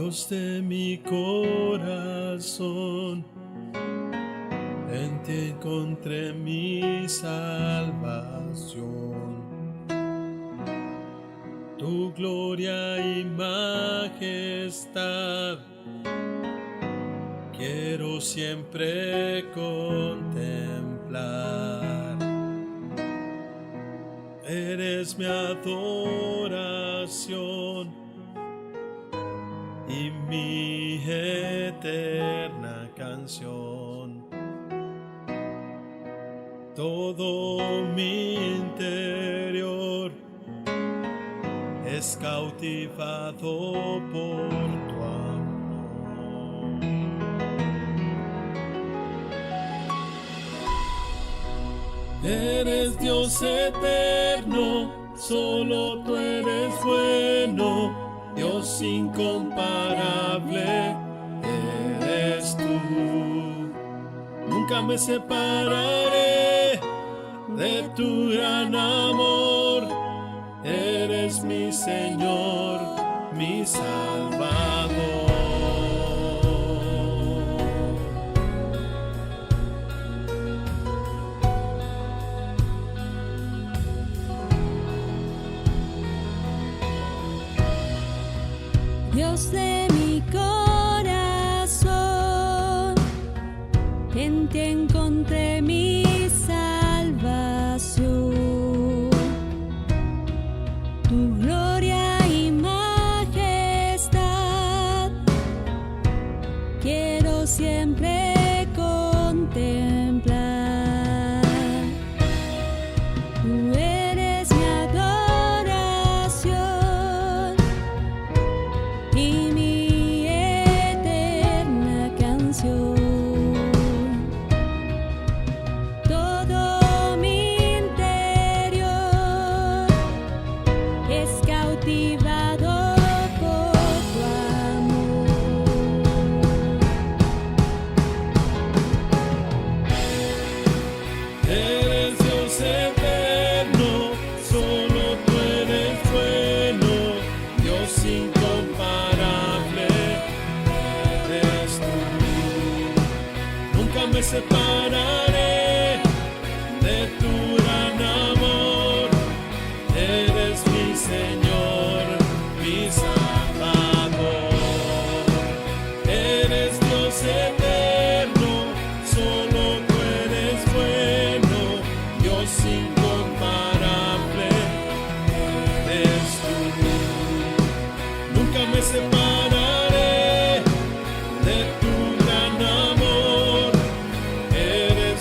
Dios de mi corazón, en ti encontré mi salvación. Tu gloria y majestad quiero siempre contemplar. Eres mi adoración y mi eterna canción. Todo mi interior es cautivado por tu amor. Eres Dios eterno, solo tú eres bueno. Dios incomparable eres tú. Nunca me separaré de tu gran amor. Eres mi Señor, mi Salvador. Dios de mi corazón, en ti encontré mi salvación. Tu gloria y majestad quiero siempre contemplar. Tú eres mi adoración y mi eterna canción. Todo mi interior es cautivado por tu amor. Eres Dios eterno, solo tú eres bueno. Dios incomparable eres tú. Nunca me separaré de tu gran amor. Eres mi Señor, mi Salvador. Eres Dios eterno, solo tú eres bueno. Dios incomparable eres tú. Nunca me separaré de tu gran amor. Eres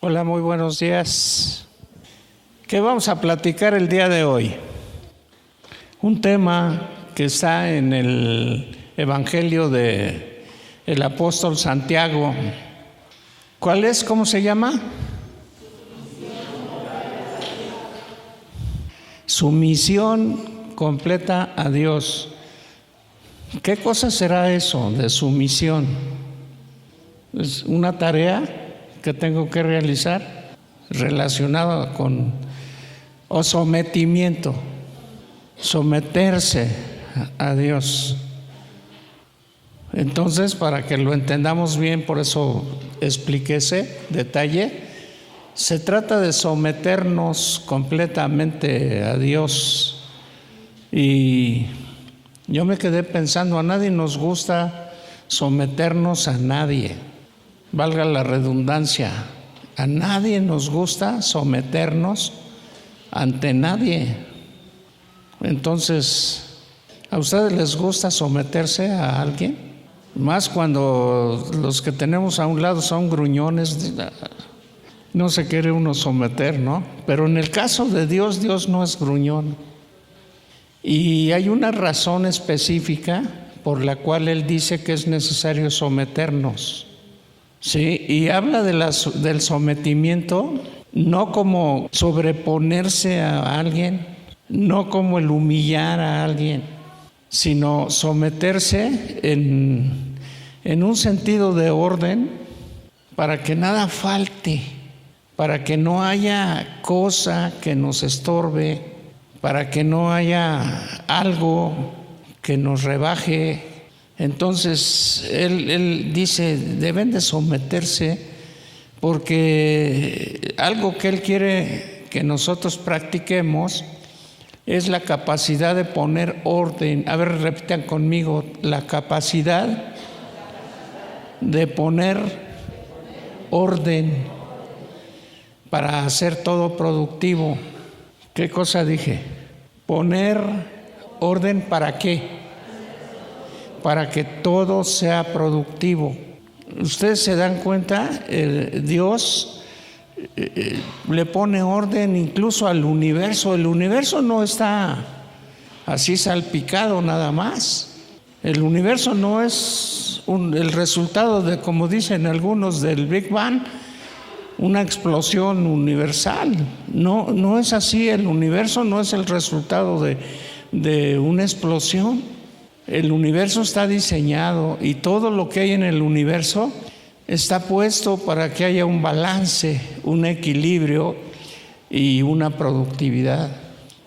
Hola, muy buenos días. ¿Qué vamos a platicar el día de hoy? Un tema que está en el Evangelio de el apóstol Santiago. ¿Cuál es? ¿Cómo se llama? Sumisión completa a Dios. ¿Qué cosa será eso de sumisión? ¿Es una tarea que tengo que realizar relacionada con o sometimiento? Someterse a Dios. Entonces, para que lo entendamos bien, por eso expliqué ese detalle, se trata de someternos completamente a Dios. Y yo me quedé pensando, a nadie nos gusta someternos a nadie, valga la redundancia, a nadie nos gusta someternos ante nadie. Entonces, ¿a ustedes les gusta someterse a alguien? Más cuando los que tenemos a un lado son gruñones, no se quiere uno someter, ¿no? Pero en el caso de Dios, Dios no es gruñón. Y hay una razón específica por la cual Él dice que es necesario someternos. Sí, y habla del sometimiento no como sobreponerse a alguien, no como el humillar a alguien, sino someterse en un sentido de orden para que nada falte, para que no haya cosa que nos estorbe, para que no haya algo que nos rebaje. Entonces, él dice, deben de someterse porque algo que Él quiere que nosotros practiquemos es la capacidad de poner orden. A ver, repitan conmigo, la capacidad de poner orden para hacer todo productivo. ¿Qué cosa dije? Poner orden, ¿para qué? Para que todo sea productivo. Ustedes se dan cuenta, Dios le pone orden incluso al universo. El universo no está así salpicado nada más. El universo no es el resultado de, como dicen algunos, del Big Bang, una explosión universal. No es así. El universo no es el resultado de una explosión. El universo está diseñado y todo lo que hay en el universo está puesto para que haya un balance, un equilibrio y una productividad.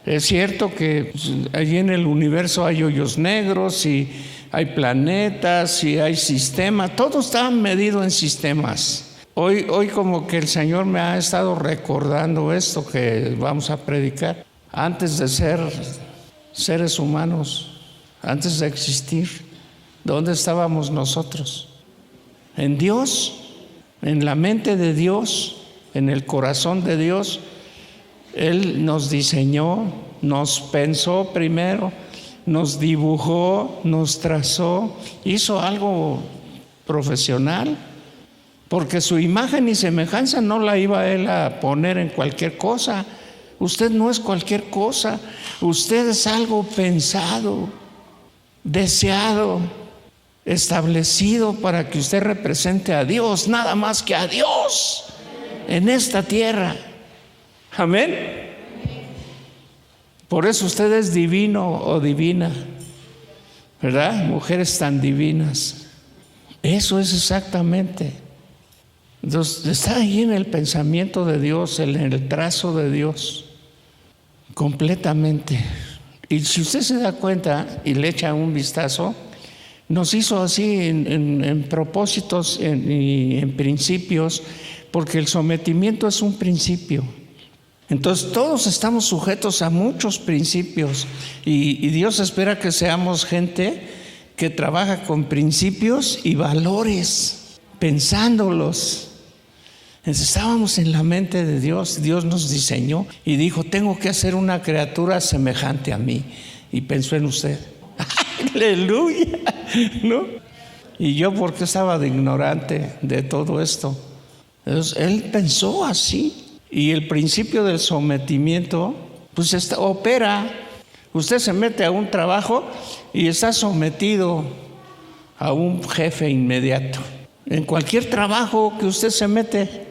Es cierto que allí en el universo hay hoyos negros y hay planetas y hay sistemas, todo está medido en sistemas. Hoy como que el Señor me ha estado recordando esto que vamos a predicar. Antes de ser seres humanos, antes de existir, ¿dónde estábamos nosotros? En Dios, en la mente de Dios, en el corazón de Dios. Él nos diseñó, nos pensó primero, nos dibujó, nos trazó, hizo algo profesional, porque su imagen y semejanza no la iba Él a poner en cualquier cosa. Usted no es cualquier cosa, usted es algo pensado, deseado, establecido para que usted represente a Dios, nada más que a Dios en esta tierra. Amén. Por eso usted es divino o divina, ¿verdad? Mujeres tan divinas. Eso es exactamente. Entonces, está ahí en el pensamiento de Dios, en el trazo de Dios, completamente. Y si usted se da cuenta y le echa un vistazo, nos hizo así en propósitos y en principios, porque el sometimiento es un principio. Entonces todos estamos sujetos a muchos principios y Dios espera que seamos gente que trabaja con principios y valores, pensándolos. Entonces, estábamos en la mente de Dios, Dios nos diseñó y dijo, tengo que hacer una criatura semejante a mí. Y pensó en usted. ¡Aleluya! ¿No? Y yo, porque estaba de ignorante de todo esto. Entonces, él pensó así. Y el principio del sometimiento, pues opera. Usted se mete a un trabajo y está sometido a un jefe inmediato. En cualquier trabajo que usted se mete,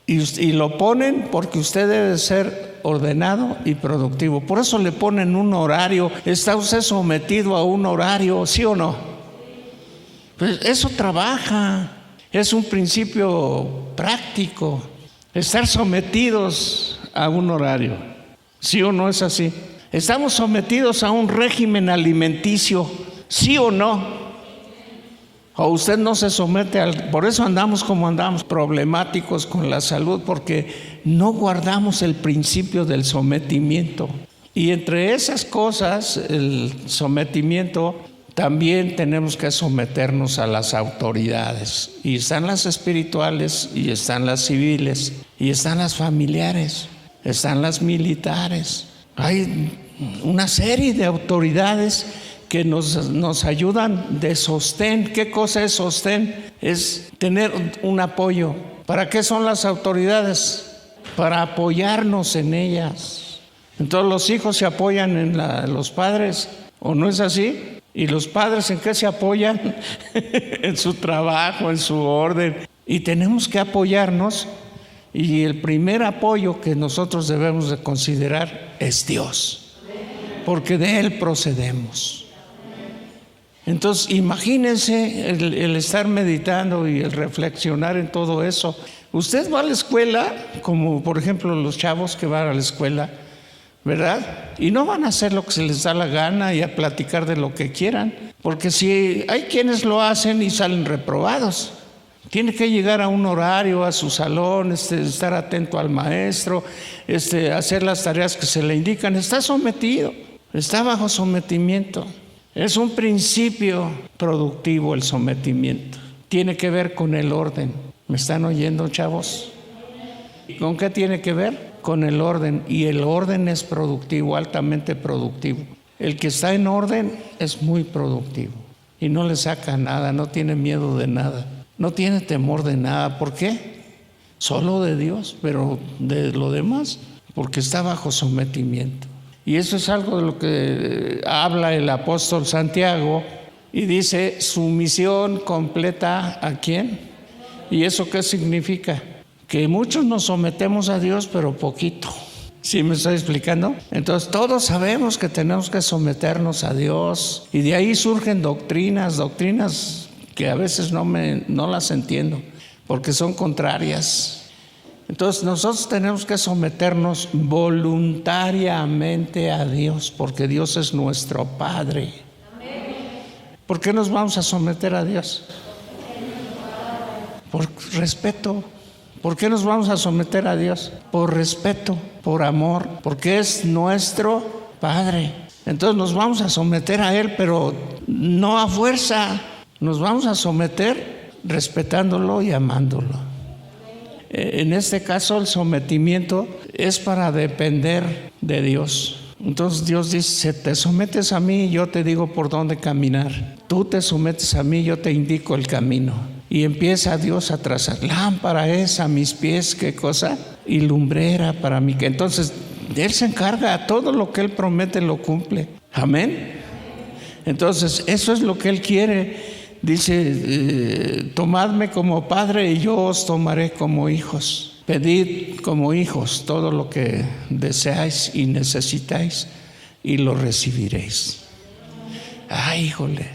y lo ponen porque usted debe ser ordenado y productivo. Por eso le ponen un horario. ¿Está usted sometido a un horario, sí o no? Pues eso trabaja. Es un principio práctico. Estar sometidos a un horario. ¿Sí o no es así? Estamos sometidos a un régimen alimenticio. ¿Sí o no? O usted no se somete por eso andamos como andamos, problemáticos con la salud, porque no guardamos el principio del sometimiento. Y entre esas cosas, el sometimiento, también tenemos que someternos a las autoridades. Y están las espirituales, y están las civiles, y están las familiares, están las militares. Hay una serie de autoridades que nos ayudan de sostén. ¿Qué cosa es sostén? Es tener un apoyo. ¿Para qué son las autoridades? Para apoyarnos en ellas. Entonces los hijos se apoyan en los padres, ¿o no es así? ¿Y los padres en qué se apoyan? En su trabajo, en su orden. Y tenemos que apoyarnos. Y el primer apoyo que nosotros debemos de considerar es Dios, porque de Él procedemos. Entonces, imagínense el estar meditando y el reflexionar en todo eso. Usted va a la escuela, como por ejemplo los chavos que van a la escuela, ¿verdad? Y no van a hacer lo que se les da la gana y a platicar de lo que quieran, porque si hay quienes lo hacen y salen reprobados. Tiene que llegar a un horario, a su salón, estar atento al maestro, hacer las tareas que se le indican. Está sometido, está bajo sometimiento. Es un principio productivo el sometimiento. Tiene que ver con el orden. ¿Me están oyendo, chavos? ¿Con qué tiene que ver? Con el orden. Y el orden es productivo, altamente productivo. El que está en orden es muy productivo. Y no le saca nada, no tiene miedo de nada. No tiene temor de nada. ¿Por qué? Solo de Dios, pero de lo demás, porque está bajo sometimiento. Y eso es algo de lo que habla el apóstol Santiago y dice: sumisión completa ¿a quién? ¿Y eso qué significa? Que muchos nos sometemos a Dios, pero poquito. ¿Sí me estoy explicando? Entonces todos sabemos que tenemos que someternos a Dios, y de ahí surgen doctrinas que a veces no las entiendo, porque son contrarias. Entonces nosotros tenemos que someternos voluntariamente a Dios, porque Dios es nuestro Padre. ¿Por qué nos vamos a someter a Dios? Por respeto. ¿Por qué nos vamos a someter a Dios? Por respeto, por amor, porque es nuestro Padre. Entonces nos vamos a someter a Él, pero no a fuerza. Nos vamos a someter respetándolo y amándolo. En este caso, el sometimiento es para depender de Dios. Entonces Dios dice: te sometes a mí y yo te digo por dónde caminar. Tú te sometes a mí y yo te indico el camino. Y empieza Dios a trazar: lámpara es a mis pies, ¿qué cosa? Y lumbrera para mí. Entonces Él se encarga, todo lo que Él promete lo cumple. Amén. Entonces eso es lo que Él quiere. Dice: tomadme como padre y yo os tomaré como hijos. Pedid como hijos todo lo que deseáis y necesitáis y lo recibiréis. ¡Ay, híjole!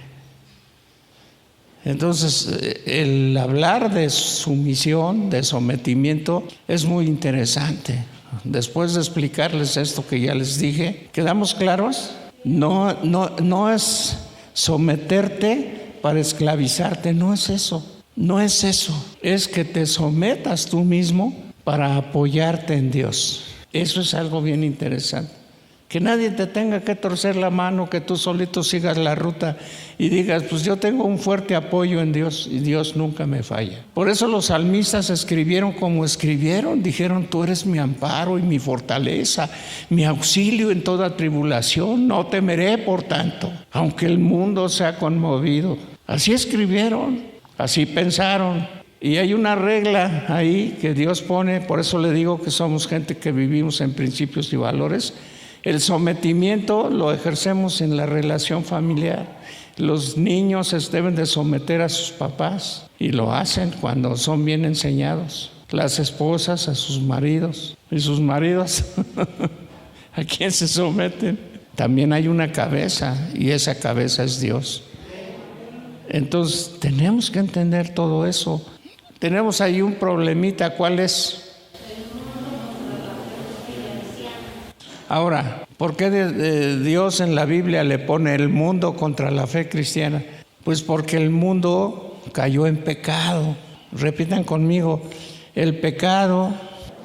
Entonces el hablar de sumisión, de sometimiento, es muy interesante. Después de explicarles esto que ya les dije, ¿quedamos claros? No es someterte para esclavizarte, no es eso, es que te sometas tú mismo para apoyarte en Dios. Eso es algo bien interesante, que nadie te tenga que torcer la mano, que tú solito sigas la ruta y digas: pues yo tengo un fuerte apoyo en Dios y Dios nunca me falla. Por eso los salmistas escribieron como escribieron, dijeron: tú eres mi amparo y mi fortaleza, mi auxilio en toda tribulación, no temeré por tanto, aunque el mundo sea conmovido. Así escribieron, así pensaron. Y hay una regla ahí que Dios pone, por eso le digo que somos gente que vivimos en principios y valores. El sometimiento lo ejercemos en la relación familiar. Los niños se deben de someter a sus papás y lo hacen cuando son bien enseñados. Las esposas a sus maridos y sus maridos ¿a quién se someten? También hay una cabeza y esa cabeza es Dios. Entonces tenemos que entender todo eso. Tenemos ahí un problemita, ¿cuál es? Ahora, ¿por qué Dios en la Biblia le pone el mundo contra la fe cristiana? Pues porque el mundo cayó en pecado. Repitan conmigo, el pecado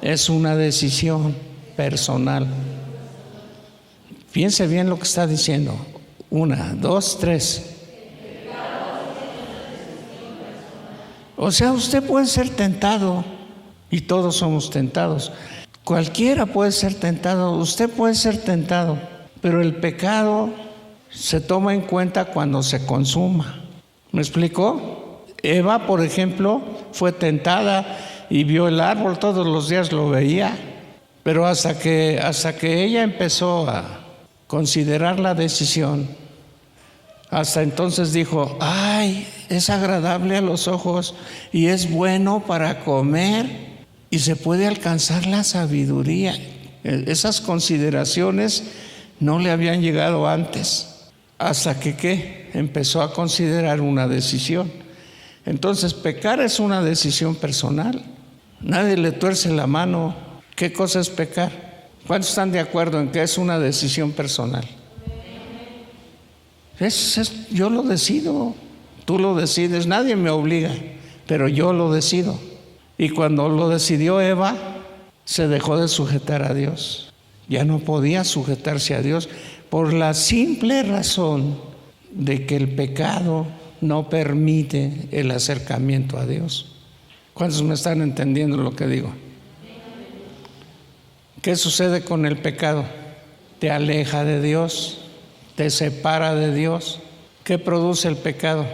es una decisión personal. Piense bien lo que está diciendo. 1, 2, 3. O sea, usted puede ser tentado, y todos somos tentados. Cualquiera puede ser tentado, usted puede ser tentado, pero el pecado se toma en cuenta cuando se consuma. ¿Me explicó? Eva, por ejemplo, fue tentada y vio el árbol, todos los días lo veía, pero hasta que ella empezó a considerar la decisión, hasta entonces dijo, ay, es agradable a los ojos y es bueno para comer y se puede alcanzar la sabiduría. Esas consideraciones no le habían llegado antes, hasta que empezó a considerar una decisión. Entonces, pecar es una decisión personal. Nadie le tuerce la mano. ¿Qué cosa es pecar? ¿Cuántos están de acuerdo en que es una decisión personal? Yo lo decido, tú lo decides, nadie me obliga, pero yo lo decido. Y cuando lo decidió Eva, se dejó de sujetar a Dios. Ya no podía sujetarse a Dios por la simple razón de que el pecado no permite el acercamiento a Dios. ¿Cuántos me están entendiendo lo que digo? ¿Qué sucede con el pecado? Te aleja de Dios, te separa de Dios. ¿Qué produce el pecado?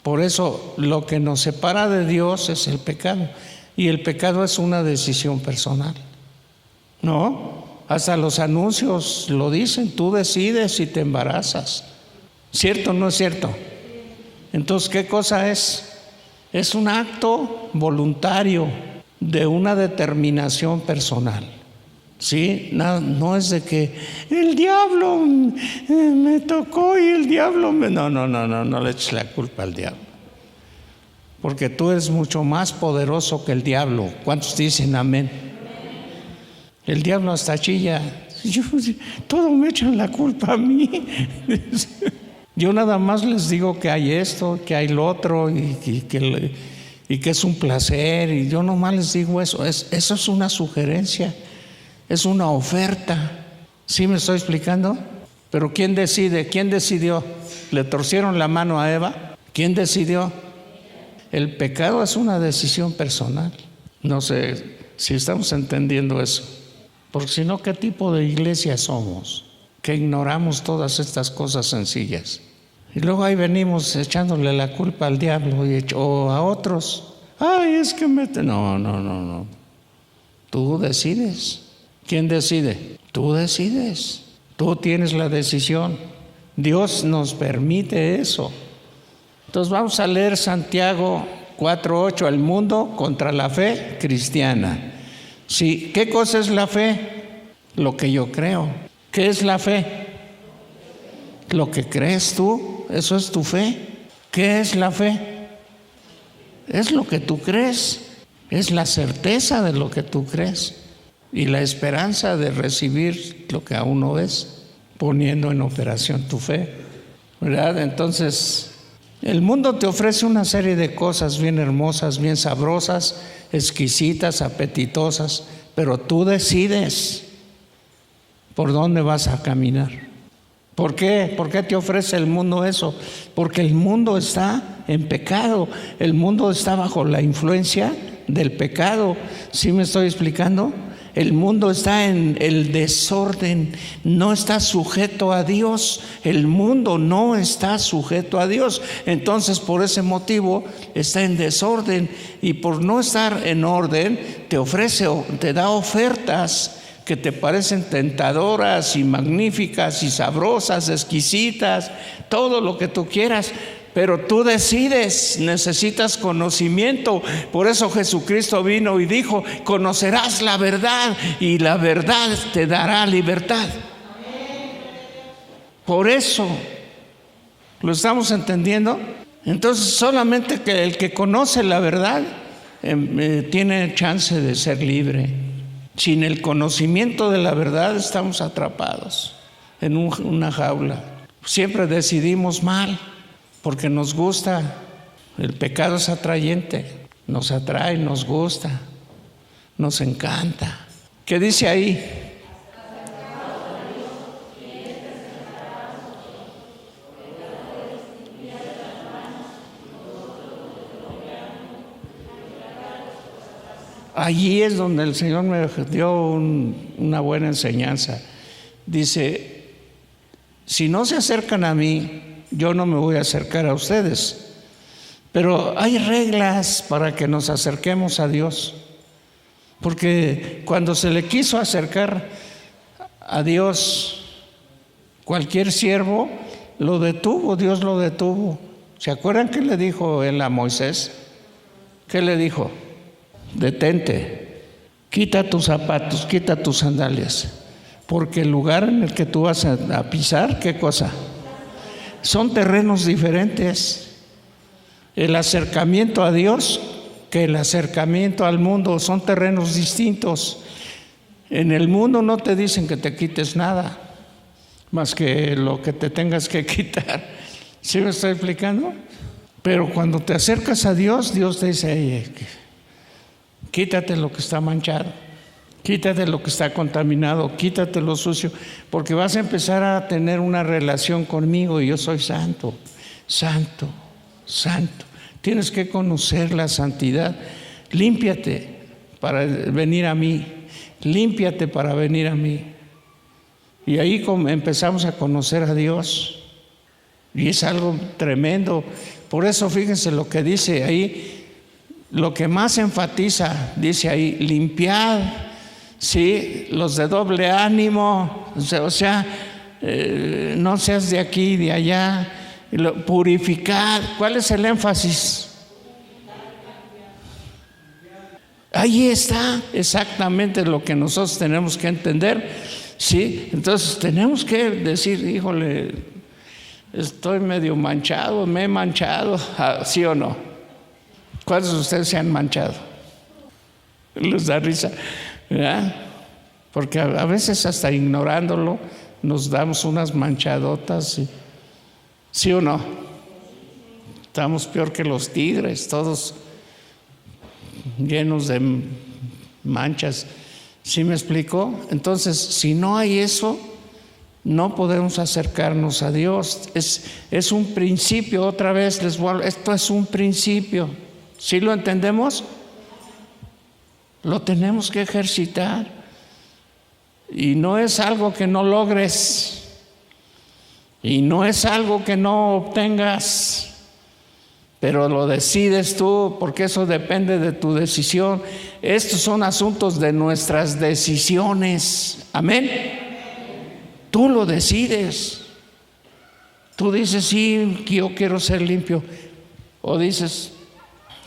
Por eso lo que nos separa de Dios es el pecado. Y el pecado es una decisión personal. ¿No? Hasta los anuncios lo dicen, tú decides si te embarazas. ¿Cierto o no es cierto? Entonces, ¿qué cosa es? Es un acto voluntario de una determinación personal. ¿Sí? No es de que el diablo me tocó y el diablo me... No le eches la culpa al diablo. Porque tú eres mucho más poderoso que el diablo. ¿Cuántos dicen amén? El diablo hasta chilla. Todo me echan la culpa a mí. Yo nada más les digo que hay esto, que hay lo otro y que es un placer. Y yo nomás les digo eso. Eso es una sugerencia. Es una oferta. ¿Sí me estoy explicando? Pero ¿quién decide? ¿Quién decidió? ¿Le torcieron la mano a Eva? ¿Quién decidió? El pecado es una decisión personal. No sé si estamos entendiendo eso. Porque si no, ¿qué tipo de iglesia somos? Que ignoramos todas estas cosas sencillas. Y luego ahí venimos echándole la culpa al diablo o a otros. Ay, es que No. Tú decides. ¿Quién decide? Tú decides. Tú tienes la decisión. Dios nos permite eso. Entonces vamos a leer Santiago 4:8, el mundo contra la fe cristiana. Sí, ¿qué cosa es la fe? Lo que yo creo. ¿Qué es la fe? Lo que crees tú, eso es tu fe. ¿Qué es la fe? Es lo que tú crees, es la certeza de lo que tú crees y la esperanza de recibir lo que aún no ves, poniendo en operación tu fe, ¿verdad? Entonces, el mundo te ofrece una serie de cosas bien hermosas, bien sabrosas, exquisitas, apetitosas, pero tú decides por dónde vas a caminar. ¿Por qué? ¿Por qué te ofrece el mundo eso? Porque el mundo está en pecado, el mundo está bajo la influencia del pecado. ¿Sí me estoy explicando? El mundo está en el desorden, no está sujeto a Dios. El mundo no está sujeto a Dios. Entonces, por ese motivo está en desorden, y por no estar en orden te da ofertas que te parecen tentadoras y magníficas y sabrosas, exquisitas, todo lo que tú quieras. Pero tú decides, necesitas conocimiento. Por eso Jesucristo vino y dijo: conocerás la verdad y la verdad te dará libertad. Por eso, ¿lo estamos entendiendo? Entonces, solamente que el que conoce la verdad tiene chance de ser libre. Sin el conocimiento de la verdad estamos atrapados en una jaula. Siempre decidimos mal, porque nos gusta. El pecado es atrayente, nos atrae, nos gusta, nos encanta. ¿Qué dice ahí? Allí es donde el Señor me dio una buena enseñanza. Dice: si no se acercan a mí, yo no me voy a acercar a ustedes. Pero hay reglas para que nos acerquemos a Dios. Porque cuando se le quiso acercar a Dios cualquier siervo, lo detuvo, Dios lo detuvo. ¿Se acuerdan qué le dijo él a Moisés? ¿Qué le dijo? Detente, quita tus zapatos, quita tus sandalias, porque el lugar en el que tú vas a pisar, ¿qué cosa? Son terrenos diferentes. El acercamiento a Dios que el acercamiento al mundo son terrenos distintos. En el mundo no te dicen que te quites nada, más que lo que te tengas que quitar. ¿Sí me estoy explicando? Pero cuando te acercas a Dios, Dios te dice: quítate lo que está manchado, quítate lo que está contaminado, quítate lo sucio, porque vas a empezar a tener una relación conmigo, y yo soy santo, santo, santo. Tienes que conocer la santidad. Límpiate para venir a mí, límpiate para venir a mí. Y ahí empezamos a conocer a Dios, y es algo tremendo. Por eso fíjense lo que dice ahí. Lo que más enfatiza, dice ahí: limpiad, ¿sí? Los de doble ánimo, o sea, no seas de aquí y de allá. Purificad. ¿Cuál es el énfasis? Ahí está exactamente lo que nosotros tenemos que entender, ¿sí? Entonces tenemos que decir: híjole, estoy medio manchado, me he manchado, ¿sí o no? ¿Cuántos de ustedes se han manchado? Les da risa, ¿verdad? Porque a veces hasta ignorándolo nos damos unas manchadotas, ¿sí o no? Estamos peor que los tigres, todos llenos de manchas. ¿Sí me explico? Entonces, si no hay eso, no podemos acercarnos a Dios. Es un principio, otra vez esto es un principio. ¿Sí lo entendemos? Lo tenemos que ejercitar. Y no es algo que no logres. Y no es algo que no obtengas. Pero lo decides tú, porque eso depende de tu decisión. Estos son asuntos de nuestras decisiones. Amén. Tú lo decides. Tú dices: sí, yo quiero ser limpio. O dices,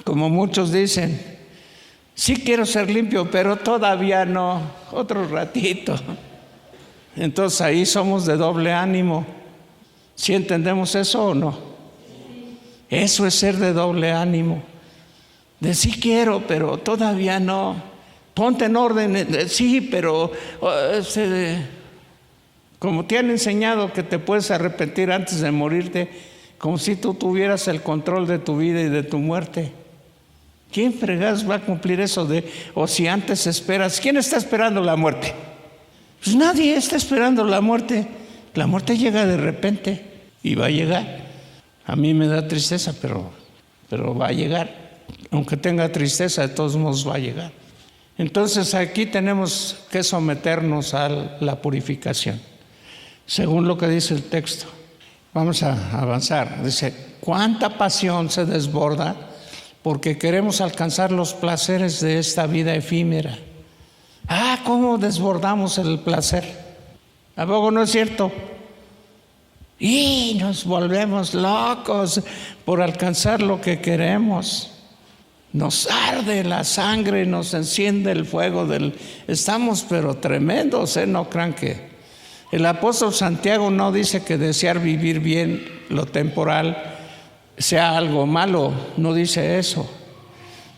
como muchos dicen: sí quiero ser limpio, pero todavía no, otro ratito. Entonces ahí somos de doble ánimo. ¿Sí entendemos eso o no? Eso es ser de doble ánimo. De sí quiero, pero todavía no. Ponte en orden, sí, pero como te han enseñado que te puedes arrepentir antes de morirte, como si tú tuvieras el control de tu vida y de tu muerte. ¿Quién fregados va a cumplir eso o si antes esperas? ¿Quién está esperando la muerte? Pues nadie está esperando la muerte. La muerte llega de repente y va a llegar. A mí me da tristeza, pero va a llegar. Aunque tenga tristeza, de todos modos va a llegar. Entonces aquí tenemos que someternos a la purificación, según lo que dice el texto. Vamos a avanzar. Dice, ¿cuánta pasión se desborda porque queremos alcanzar los placeres de esta vida efímera? ¿Cómo desbordamos el placer? ¿A poco no es cierto? Y nos volvemos locos por alcanzar lo que queremos. Nos arde la sangre, nos enciende el fuego Estamos pero tremendos, no crean que... El apóstol Santiago no dice que desear vivir bien lo temporal sea algo malo, no dice eso.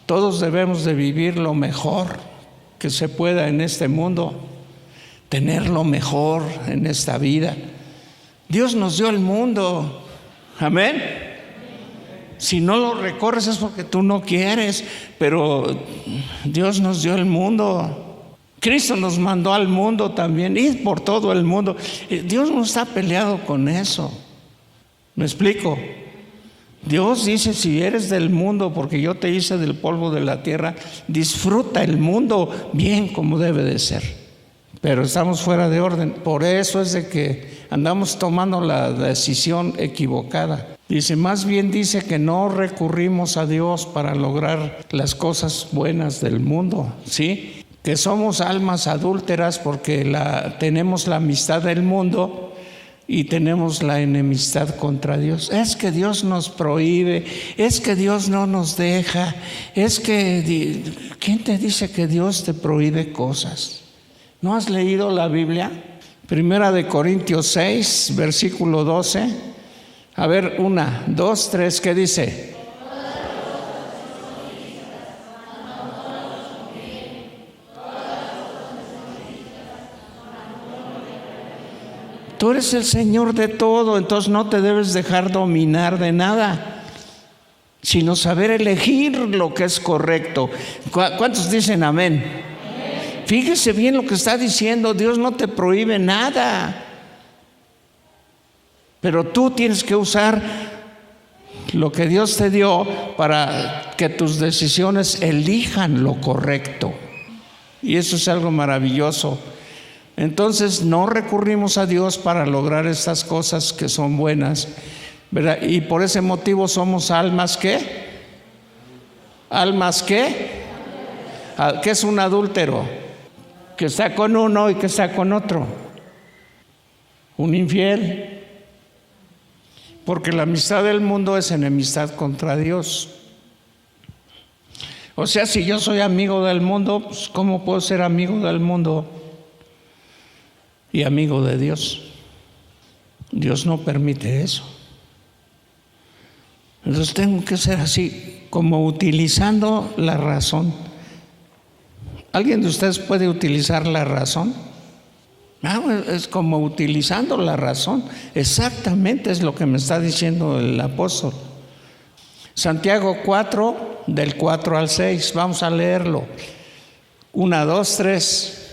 Todos debemos de vivir lo mejor que se pueda en este mundo, tener lo mejor en esta vida. Dios nos dio el mundo, amén. Si no lo recorres es porque tú no quieres, pero Dios nos dio el mundo. Cristo nos mandó al mundo también, ir por todo el mundo. Dios no está peleado con eso. ¿Me explico? Dios dice, si eres del mundo, porque yo te hice del polvo de la tierra, disfruta el mundo bien como debe de ser. Pero estamos fuera de orden. Por eso es de que andamos tomando la decisión equivocada. Dice, más bien dice que no recurrimos a Dios para lograr las cosas buenas del mundo, ¿sí? Que somos almas adúlteras porque tenemos la amistad del mundo y tenemos la enemistad contra Dios. Es que Dios nos prohíbe, es que Dios no nos deja, es que... ¿Quién te dice que Dios te prohíbe cosas? ¿No has leído la Biblia? 1 Corintios 6, versículo 12. A ver, 1, 2, 3, ¿qué dice? Tú eres el Señor de todo, entonces no te debes dejar dominar de nada, sino saber elegir lo que es correcto. ¿Cuántos dicen amén? Amén. Fíjese bien lo que está diciendo, Dios no te prohíbe nada, pero tú tienes que usar lo que Dios te dio para que tus decisiones elijan lo correcto. Y eso es algo maravilloso. Entonces no recurrimos a Dios para lograr estas cosas que son buenas, ¿verdad? Y por ese motivo somos almas ¿qué? ¿Almas qué? ¿Qué es un adúltero? Que está con uno y que está con otro. Un infiel. Porque la amistad del mundo es enemistad contra Dios. O sea, si yo soy amigo del mundo, pues ¿cómo puedo ser amigo del mundo y amigo de Dios? Dios no permite eso. Entonces tengo que ser así, como utilizando la razón. ¿Alguien de ustedes puede utilizar la razón? Es como utilizando la razón. Exactamente es lo que me está diciendo el apóstol. Santiago 4, del 4 al 6. Vamos a leerlo. 1, 2, 3.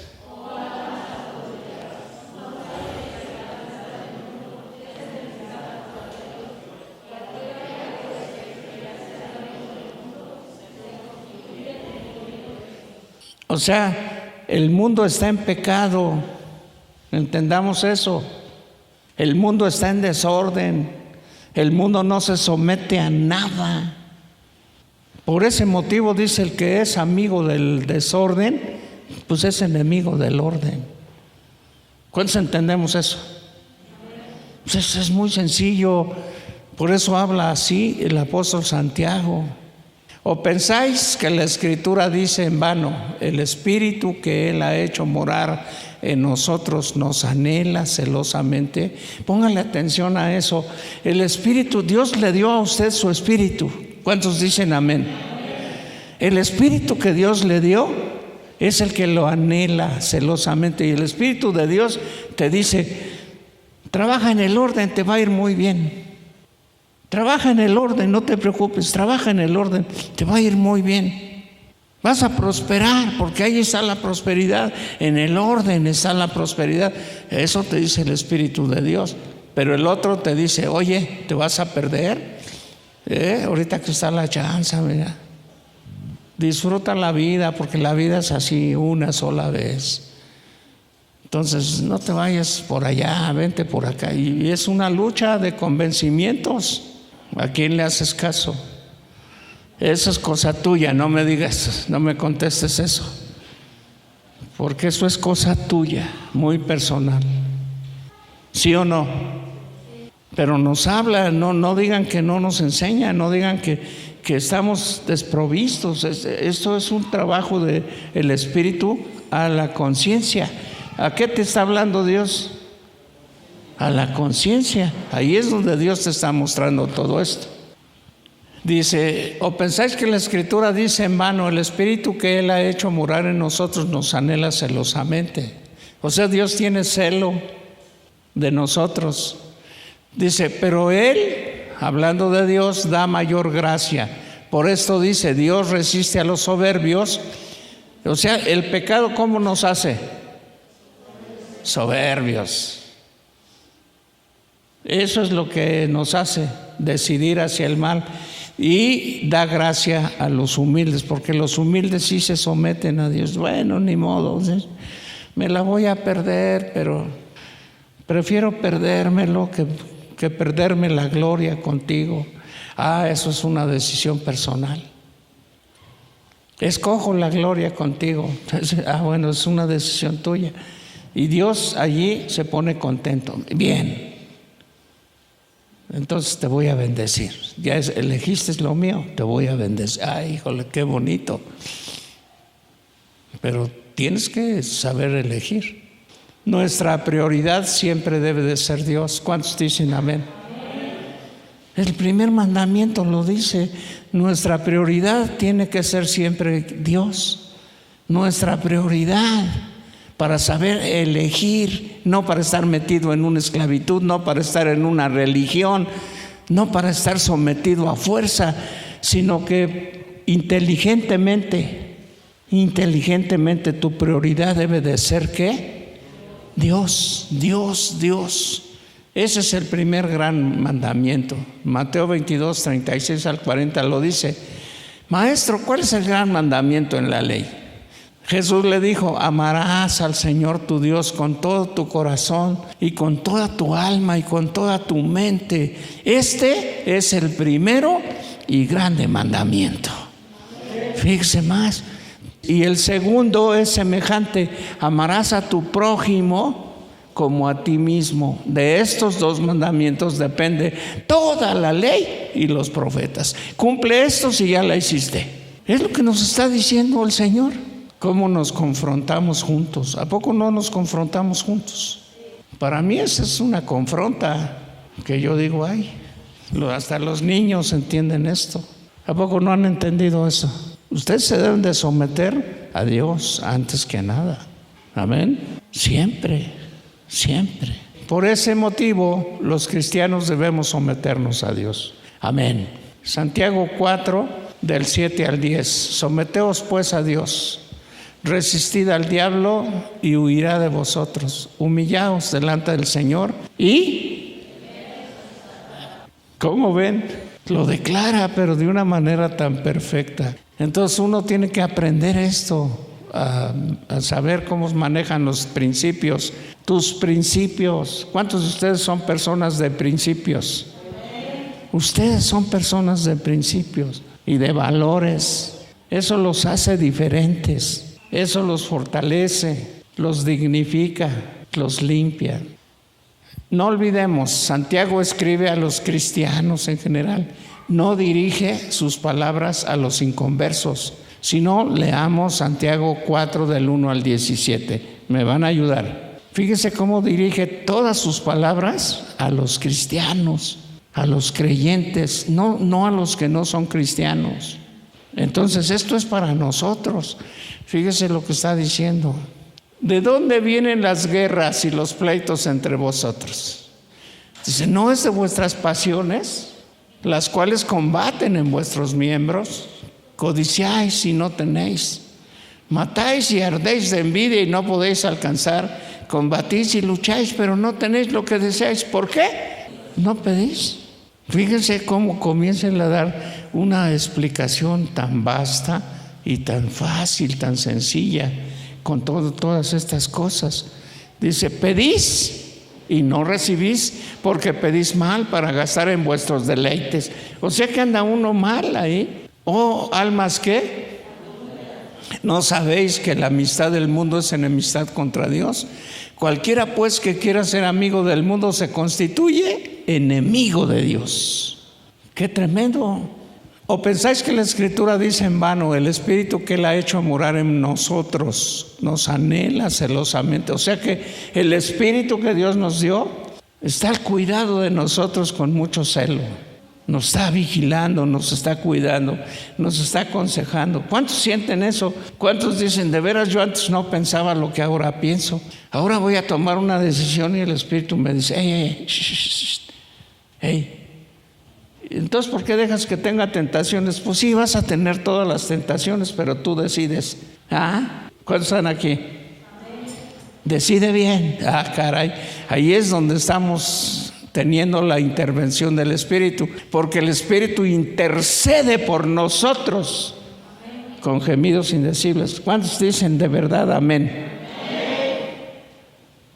O sea, el mundo está en pecado, entendamos eso. El mundo está en desorden, el mundo no se somete a nada. Por ese motivo dice el que es amigo del desorden, pues es enemigo del orden. ¿Cuántos entendemos eso? Pues eso es muy sencillo, por eso habla así el apóstol Santiago. ¿O pensáis que la Escritura dice en vano, el Espíritu que Él ha hecho morar en nosotros nos anhela celosamente? Póngale atención a eso. El Espíritu, Dios le dio a usted su Espíritu. ¿Cuántos dicen amén? El Espíritu que Dios le dio es el que lo anhela celosamente. Y el Espíritu de Dios te dice, trabaja en el orden, te va a ir muy bien. Trabaja en el orden, no te preocupes, trabaja en el orden, te va a ir muy bien. Vas a prosperar, porque ahí está la prosperidad, en el orden está la prosperidad. Eso te dice el Espíritu de Dios. Pero el otro te dice, oye, te vas a perder. Ahorita que está la chanza, mira. Disfruta la vida, porque la vida es así, una sola vez. Entonces no te vayas por allá, vente por acá. Y es una lucha de convencimientos. ¿A quién le haces caso? Eso es cosa tuya, no me digas, no me contestes eso, porque eso es cosa tuya, muy personal. ¿Sí o no? Pero nos habla, no digan que no nos enseña, no digan que estamos desprovistos. Esto es un trabajo del Espíritu a la conciencia. ¿A qué te está hablando Dios? A la conciencia. Ahí es donde Dios te está mostrando todo esto. Dice, ¿o pensáis que la Escritura dice en vano, el Espíritu que Él ha hecho morar en nosotros nos anhela celosamente? O sea, Dios tiene celo de nosotros. Dice, pero Él, hablando de Dios, da mayor gracia. Por esto dice, Dios resiste a los soberbios. O sea, el pecado, ¿cómo nos hace? Soberbios. Eso es lo que nos hace decidir hacia el mal. Y da gracia a los humildes, porque los humildes sí se someten a Dios. Bueno, ni modo, me la voy a perder, pero prefiero perdérmelo que perderme la gloria contigo. Eso es una decisión personal. Escojo la gloria contigo. Bueno, es una decisión tuya. Y Dios allí se pone contento. Bien. Entonces te voy a bendecir. Ya elegiste lo mío, te voy a bendecir. Híjole, qué bonito. Pero tienes que saber elegir. Nuestra prioridad siempre debe de ser Dios. ¿Cuántos dicen amén? El primer mandamiento lo dice. Nuestra prioridad tiene que ser siempre Dios. Nuestra prioridad. Para saber elegir, no para estar metido en una esclavitud, no para estar en una religión, no para estar sometido a fuerza, sino que inteligentemente tu prioridad debe de ser ¿qué? Dios, Dios, Dios. Ese es el primer gran mandamiento. Mateo 22, 36 al 40 lo dice. Maestro, ¿cuál es el gran mandamiento en la ley? Jesús le dijo, amarás al Señor tu Dios con todo tu corazón y con toda tu alma y con toda tu mente. Este es el primero y grande mandamiento. Fíjese más. Y el segundo es semejante, amarás a tu prójimo como a ti mismo. De estos dos mandamientos depende toda la ley y los profetas. Cumple estos y ya la hiciste. Es lo que nos está diciendo el Señor. ¿Cómo nos confrontamos juntos? ¿A poco no nos confrontamos juntos? Para mí esa es una confronta que yo digo, hasta los niños entienden esto. ¿A poco no han entendido eso? Ustedes se deben de someter a Dios antes que nada. Amén. Siempre, siempre. Por ese motivo, los cristianos debemos someternos a Dios. Amén. Santiago 4, del 7 al 10. Someteos pues a Dios. Resistid al diablo y huirá de vosotros. Humillaos delante del Señor y, ¿cómo ven? Lo declara, pero de una manera tan perfecta. Entonces uno tiene que aprender esto, a saber cómo manejan los principios. Tus principios. ¿Cuántos de ustedes son personas de principios? Ustedes son personas de principios y de valores. Eso los hace diferentes. Eso los fortalece, los dignifica, los limpia. No olvidemos, Santiago escribe a los cristianos en general. No dirige sus palabras a los inconversos, sino leamos Santiago 4 del 1 al 17. Me van a ayudar. Fíjese cómo dirige todas sus palabras a los cristianos, a los creyentes, no a los que no son cristianos. Entonces esto es para nosotros. Fíjese lo que está diciendo. ¿De dónde vienen las guerras y los pleitos entre vosotros? Dice, ¿no es de vuestras pasiones, las cuales combaten en vuestros miembros? Codiciáis y no tenéis. Matáis y ardéis de envidia y no podéis alcanzar. Combatís y lucháis, pero no tenéis lo que deseáis. ¿Por qué? No pedís. Fíjense cómo comienzan a dar una explicación tan vasta y tan fácil, tan sencilla, con todas estas cosas. Dice, pedís y no recibís, porque pedís mal para gastar en vuestros deleites. O sea que anda uno mal ahí. Oh, almas, ¿qué? ¿No sabéis que la amistad del mundo es enemistad contra Dios? Cualquiera pues que quiera ser amigo del mundo se constituye enemigo de Dios. ¡Qué tremendo! ¿O pensáis que la Escritura dice en vano, el Espíritu que Él ha hecho morar en nosotros nos anhela celosamente? O sea que el Espíritu que Dios nos dio está al cuidado de nosotros con mucho celo. Nos está vigilando, nos está cuidando, nos está aconsejando. ¿Cuántos sienten eso? ¿Cuántos dicen, de veras yo antes no pensaba lo que ahora pienso? Ahora voy a tomar una decisión y el Espíritu me dice, hey. Entonces, ¿por qué dejas que tenga tentaciones? Pues sí, vas a tener todas las tentaciones, pero tú decides. ¿Cuántos están aquí? Decide bien. Caray, ahí es donde estamos teniendo la intervención del Espíritu, porque el Espíritu intercede por nosotros con gemidos indecibles. ¿Cuántos dicen de verdad amén?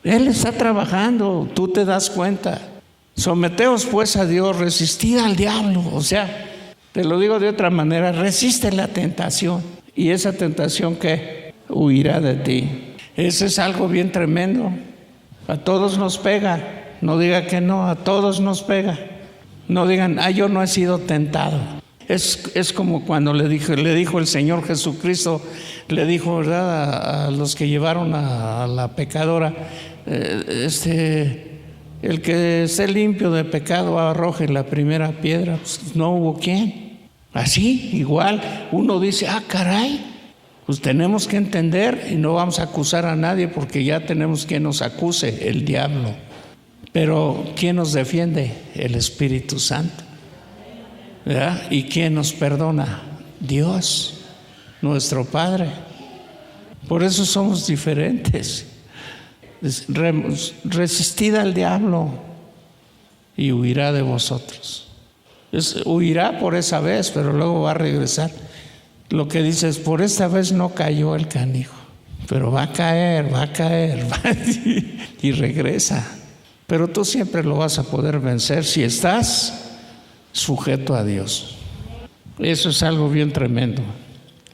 Él está trabajando, tú te das cuenta. Someteos pues a Dios, resistid al diablo. O sea, te lo digo de otra manera, resiste la tentación, y esa tentación que huirá de ti. Ese es algo bien tremendo. A todos nos pega. No diga que no, a todos nos pega. No digan, yo no he sido tentado. Es como cuando le dijo el Señor Jesucristo, le dijo, ¿verdad?, a los que llevaron a la pecadora, el que esté limpio de pecado arroje la primera piedra. Pues no hubo quien. Así, igual, uno dice, caray, pues tenemos que entender y no vamos a acusar a nadie, porque ya tenemos quien nos acuse, el diablo. Pero ¿quién nos defiende? El Espíritu Santo. ¿Verdad? ¿Y quién nos perdona? Dios, nuestro Padre. Por eso somos diferentes. Resistid al diablo y huirá de vosotros. Huirá por esa vez, pero luego va a regresar. Lo que dice es, por esta vez no cayó el canijo, pero va a caer y regresa. Pero tú siempre lo vas a poder vencer si estás sujeto a Dios. Eso es algo bien tremendo.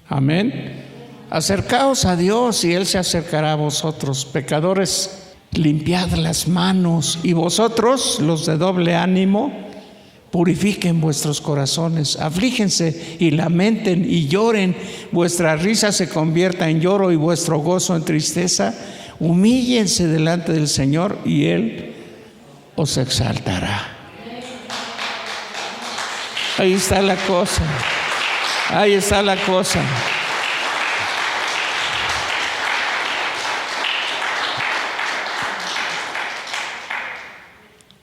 Amén. Acercaos a Dios y Él se acercará a vosotros. Pecadores, limpiad las manos, y vosotros, los de doble ánimo, purifiquen vuestros corazones. Aflígense y lamenten y lloren. Vuestra risa se convierta en lloro y vuestro gozo en tristeza. Humíllense delante del Señor y Él os exaltará. Ahí está la cosa. Ahí está la cosa.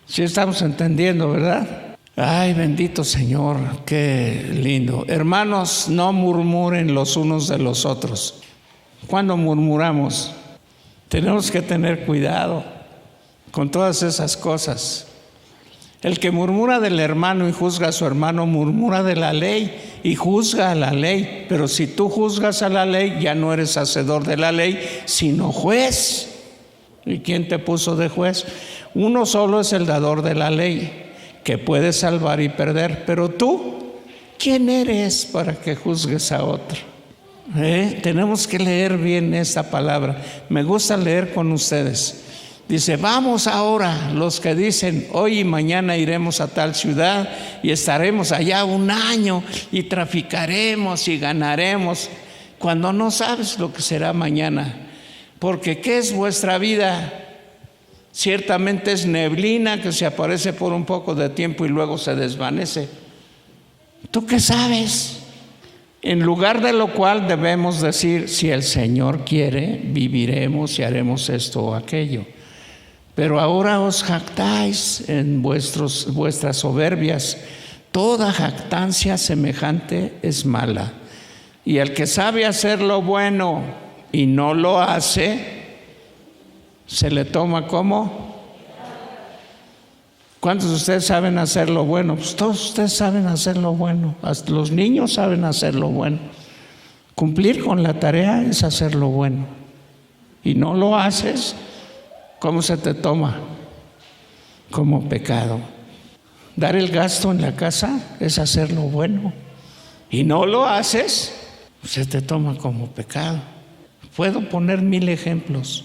Sí estamos entendiendo, ¿verdad? Ay, bendito Señor, qué lindo. Hermanos, no murmuren los unos de los otros. Cuando murmuramos, tenemos que tener cuidado con todas esas cosas. El que murmura del hermano y juzga a su hermano, murmura de la ley y juzga a la ley. Pero si tú juzgas a la ley, ya no eres hacedor de la ley, sino juez. ¿Y quién te puso de juez? Uno solo es el dador de la ley, que puede salvar y perder. Pero tú, ¿quién eres para que juzgues a otro? Tenemos que leer bien esta palabra. Me gusta leer con ustedes. Dice, vamos ahora, los que dicen, hoy y mañana iremos a tal ciudad y estaremos allá un año y traficaremos y ganaremos, cuando no sabes lo que será mañana. Porque ¿qué es vuestra vida? Ciertamente es neblina que se aparece por un poco de tiempo y luego se desvanece. ¿Tú qué sabes? En lugar de lo cual debemos decir, si el Señor quiere, viviremos y haremos esto o aquello. Pero ahora os jactáis en vuestras soberbias. Toda jactancia semejante es mala. Y el que sabe hacer lo bueno y no lo hace, se le toma como. ¿Cuántos de ustedes saben hacer lo bueno? Pues todos ustedes saben hacer lo bueno. Hasta los niños saben hacer lo bueno. Cumplir con la tarea es hacer lo bueno. Y no lo haces, ¿cómo se te toma? Como pecado. Dar el gasto en la casa es hacer lo bueno. Y no lo haces, se te toma como pecado. Puedo poner 1000 ejemplos.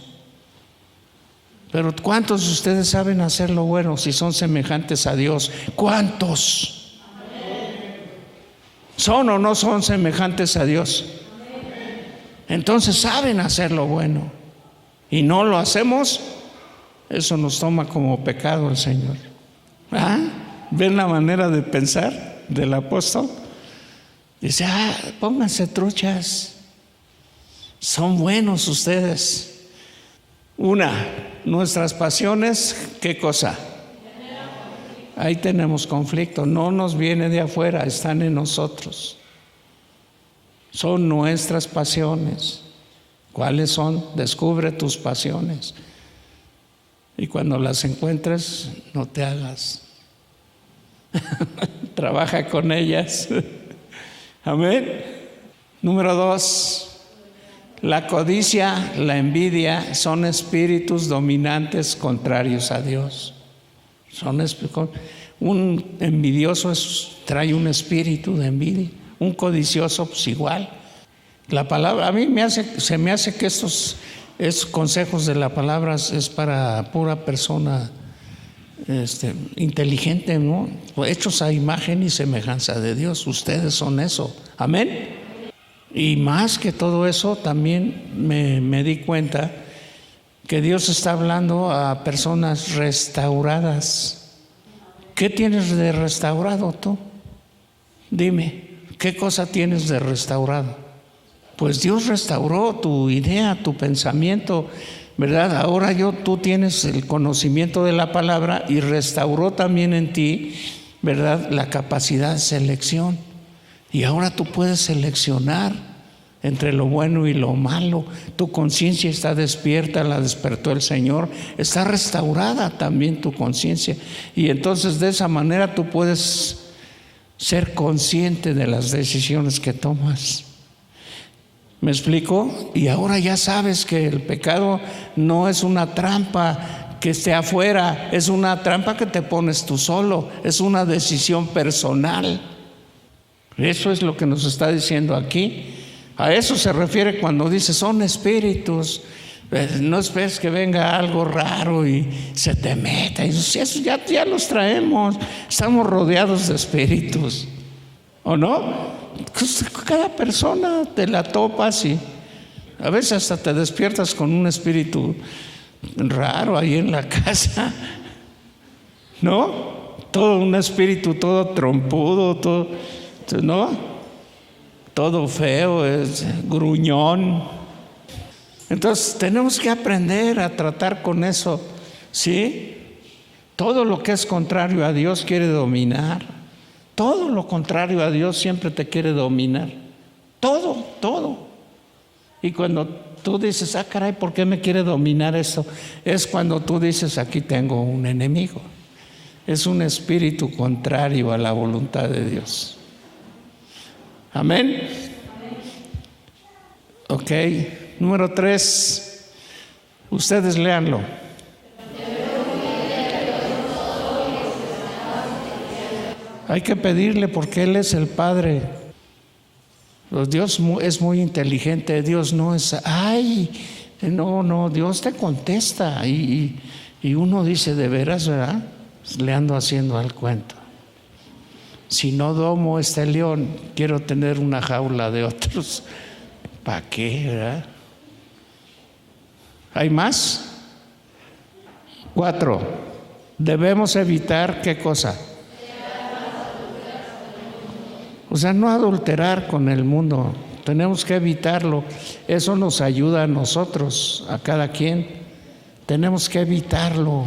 Pero ¿cuántos de ustedes saben hacer lo bueno si son semejantes a Dios? ¿Cuántos? ¿Son o no son semejantes a Dios? Entonces saben hacer lo bueno y no lo hacemos, eso nos toma como pecado el Señor. ¿Ah? ¿Ven la manera de pensar del apóstol? Dice, pónganse truchas, son buenos ustedes. Nuestras pasiones, ¿qué cosa? Ahí tenemos conflicto, no nos viene de afuera, están en nosotros. Son nuestras pasiones. ¿Cuáles son? Descubre tus pasiones. Y cuando las encuentres, no te hagas. Trabaja con ellas. Amén. Número 2. La codicia, la envidia son espíritus dominantes contrarios a Dios. Un envidioso trae un espíritu de envidia. Un codicioso, pues igual. La palabra, a mí se me hace que estos consejos de la palabra es para pura persona inteligente, ¿no? Hechos a imagen y semejanza de Dios. Ustedes son eso. Amén. Y más que todo eso, también me di cuenta que Dios está hablando a personas restauradas. ¿Qué tienes de restaurado tú? Dime, ¿qué cosa tienes de restaurado? Pues Dios restauró tu idea, tu pensamiento, ¿verdad? Ahora tú tienes el conocimiento de la palabra y restauró también en ti, ¿verdad?, la capacidad de selección. Y ahora tú puedes seleccionar entre lo bueno y lo malo. Tu conciencia está despierta, la despertó el Señor. Está restaurada también tu conciencia. Y entonces de esa manera tú puedes ser consciente de las decisiones que tomas. ¿Me explico? Y ahora ya sabes que el pecado no es una trampa que esté afuera, es una trampa que te pones tú solo, es una decisión personal. Eso es lo que nos está diciendo aquí. A eso se refiere cuando dice son espíritus. No esperes que venga algo raro y se te meta. Y eso ya los traemos. Estamos rodeados de espíritus. ¿O no? Cada persona te la topas y a veces hasta te despiertas con un espíritu raro ahí en la casa. ¿No? Todo un espíritu todo trompudo, todo, ¿no? Todo feo, es gruñón. Entonces tenemos que aprender a tratar con eso, ¿sí? Todo lo que es contrario a Dios quiere dominar. Todo lo contrario a Dios siempre te quiere dominar. Todo. Y cuando tú dices, caray, ¿por qué me quiere dominar esto? Es cuando tú dices, aquí tengo un enemigo. Es un espíritu contrario a la voluntad de Dios. Amén. Ok. Número 3. Ustedes léanlo. Hay que pedirle porque Él es el Padre. Dios es muy inteligente. Dios no es, no, Dios te contesta. Y uno dice, ¿de veras, verdad? Le ando haciendo al cuento. Si no domo este león, quiero tener una jaula de otros. ¿Para qué, verdad? ¿Hay más? 4. Debemos evitar, ¿qué cosa? O sea, no adulterar con el mundo. Tenemos que evitarlo. Eso nos ayuda a nosotros, a cada quien. Tenemos que evitarlo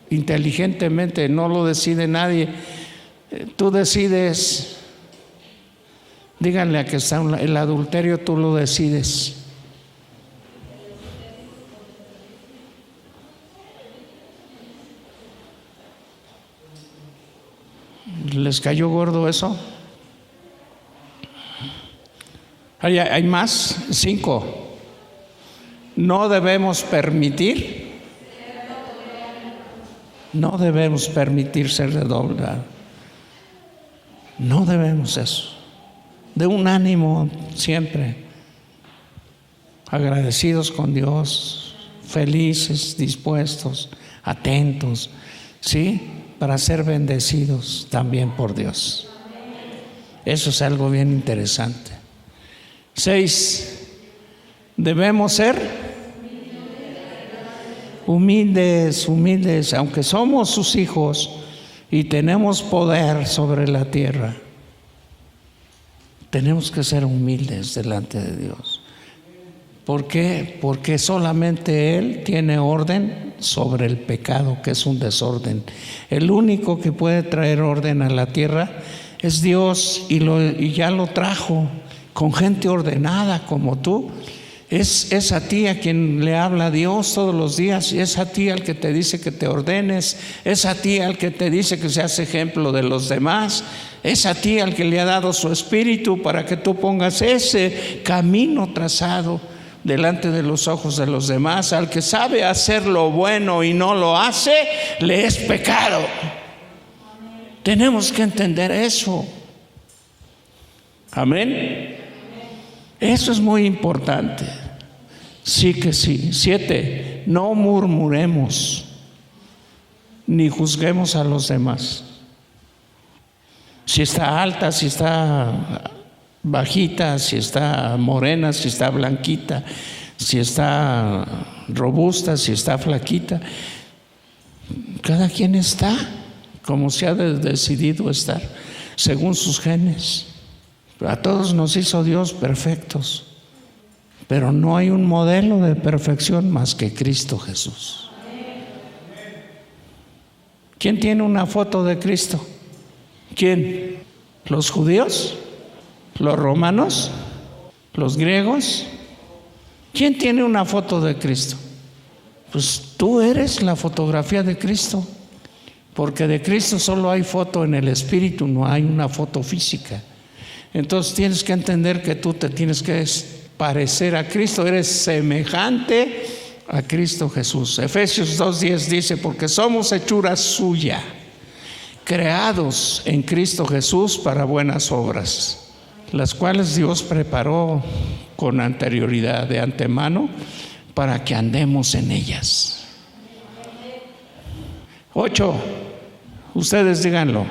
inteligentemente. No lo decide nadie. Tú decides. Díganle a que está el adulterio, tú lo decides. ¿Les cayó gordo eso? Hay más, 5. No debemos permitir ser redoblados. No debemos eso. De un ánimo siempre. Agradecidos con Dios, felices, dispuestos, atentos, ¿sí? Para ser bendecidos también por Dios. Eso es algo bien interesante. 6. Debemos ser humildes, aunque somos sus hijos y tenemos poder sobre la tierra. Tenemos que ser humildes delante de Dios. ¿Por qué? Porque solamente Él tiene orden sobre el pecado, que es un desorden. El único que puede traer orden a la tierra es Dios, y ya lo trajo con gente ordenada como tú. Es a ti a quien le habla Dios todos los días, y es a ti al que te dice que te ordenes, es a ti al que te dice que seas ejemplo de los demás, es a ti al que le ha dado su espíritu para que tú pongas ese camino trazado delante de los ojos de los demás. Al que sabe hacer lo bueno y no lo hace, le es pecado. Tenemos que entender eso. Amén. Eso es muy importante. Sí que sí. 7. No murmuremos ni juzguemos a los demás. Si está alta, si está bajita, si está morena, si está blanquita, si está robusta, si está flaquita. Cada quien está como se ha decidido estar, según sus genes. A todos nos hizo Dios perfectos, pero no hay un modelo de perfección más que Cristo Jesús. ¿Quién tiene una foto de Cristo? ¿Quién? ¿Los judíos? ¿Los romanos? ¿Los griegos? ¿Quién tiene una foto de Cristo? Pues tú eres la fotografía de Cristo, porque de Cristo solo hay foto en el espíritu, no hay una foto física. Entonces tienes que entender que tú te tienes que parecer a Cristo, eres semejante a Cristo Jesús. Efesios 2:10 dice: porque somos hechura suya, creados en Cristo Jesús para buenas obras, las cuales Dios preparó con anterioridad, de antemano, para que andemos en ellas. 8. Ustedes díganlo.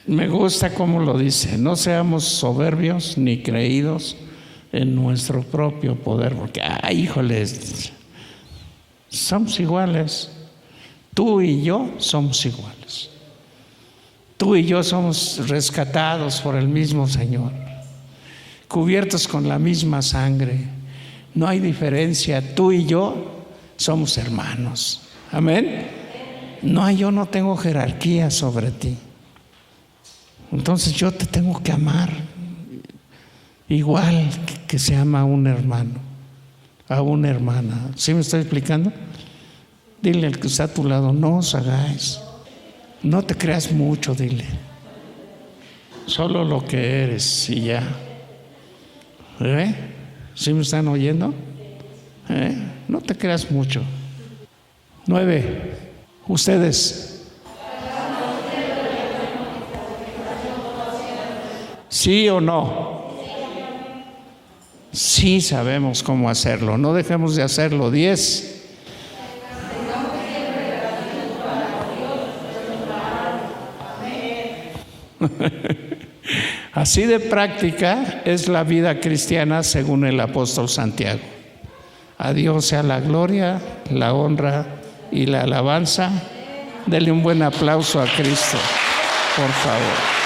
Me gusta cómo lo dice: no seamos soberbios ni creídos en nuestro propio poder, porque, híjoles, somos iguales. Tú y yo somos iguales. Tú y yo somos rescatados por el mismo Señor, cubiertos con la misma sangre. No hay diferencia. Tú y yo somos hermanos. Amén. Yo no tengo jerarquía sobre ti. Entonces yo te tengo que amar igual que se ama a un hermano, a una hermana. ¿Sí me estoy explicando? Dile al que está a tu lado: no os hagáis, no te creas mucho, dile, solo lo que eres y ya. ¿Sí me están oyendo? No te creas mucho. 9. Ustedes, ¿sí o no? Sí sabemos cómo hacerlo, no dejemos de hacerlo. 10. Así de práctica es la vida cristiana según el apóstol Santiago. A Dios sea la gloria, la honra y la alabanza. Dele un buen aplauso a Cristo, por favor.